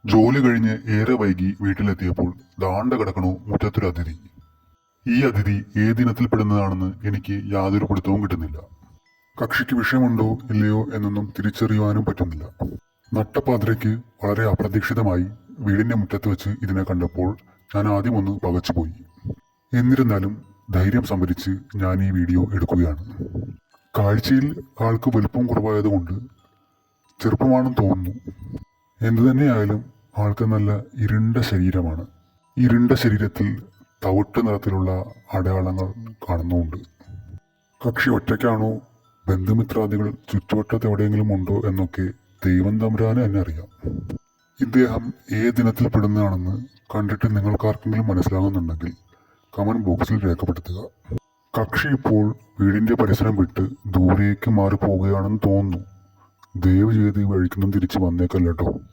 ജോലി കഴിഞ്ഞ് ഏറെ വൈകി വീട്ടിലെത്തിയപ്പോൾ ദാണ്ട കിടക്കണു മുറ്റത്തൊരു അതിഥി. ഈ അതിഥി ഏതിനത്തിൽപ്പെടുന്നതാണെന്ന് എനിക്ക് യാതൊരു പിടുത്തവും കിട്ടുന്നില്ല. കക്ഷിക്ക് വിഷയമുണ്ടോ ഇല്ലയോ എന്നൊന്നും തിരിച്ചറിയുവാനും പറ്റുന്നില്ല. നട്ടപ്പാതിരയ്ക്ക് വളരെ അപ്രതീക്ഷിതമായി വീടിന്റെ മുറ്റത്ത് വെച്ച് ഇതിനെ കണ്ടപ്പോൾ ഞാൻ ആദ്യം ഒന്ന് പകച്ചുപോയി. എന്നിരുന്നാലും ധൈര്യം സംഭരിച്ച് ഞാൻ ഈ വീഡിയോ എടുക്കുകയാണ്. കാഴ്ചയിൽ ആൾക്ക് വലുപ്പം കുറവായതുകൊണ്ട് ചെറുപ്പമാണെന്ന് തോന്നുന്നു. എന്തു തന്നെയായാലും ആൾക്ക് നല്ല ഇരുണ്ട ശരീരമാണ്. ഇരുണ്ട ശരീരത്തിൽ തവിട്ട് നിറത്തിലുള്ള അടയാളങ്ങൾ കാണുന്നുമുണ്ട്. കക്ഷി ഒറ്റയ്ക്കാണോ, ബന്ധുമിത്രാദികൾ ചുറ്റുവട്ടത്ത് എവിടെയെങ്കിലും ഉണ്ടോ എന്നൊക്കെ ദൈവം തമ്പുരാന് തന്നെ അറിയാം. ഇദ്ദേഹം ഏതിനത്തിൽ പെടുന്നതാണെന്ന് കണ്ടിട്ട് നിങ്ങൾക്കാർക്കെങ്കിലും മനസ്സിലാകുന്നുണ്ടെങ്കിൽ കമന്റ് ബോക്സിൽ രേഖപ്പെടുത്തുക. കക്ഷി ഇപ്പോൾ വീടിന്റെ പരിസരം വിട്ട് ദൂരേക്ക് മാറി പോവുകയാണെന്ന് തോന്നുന്നു. ദയവ് ചെയ്ത് ഈ വഴിക്കൊന്നും തിരിച്ച് വന്നേക്കല്ലോ.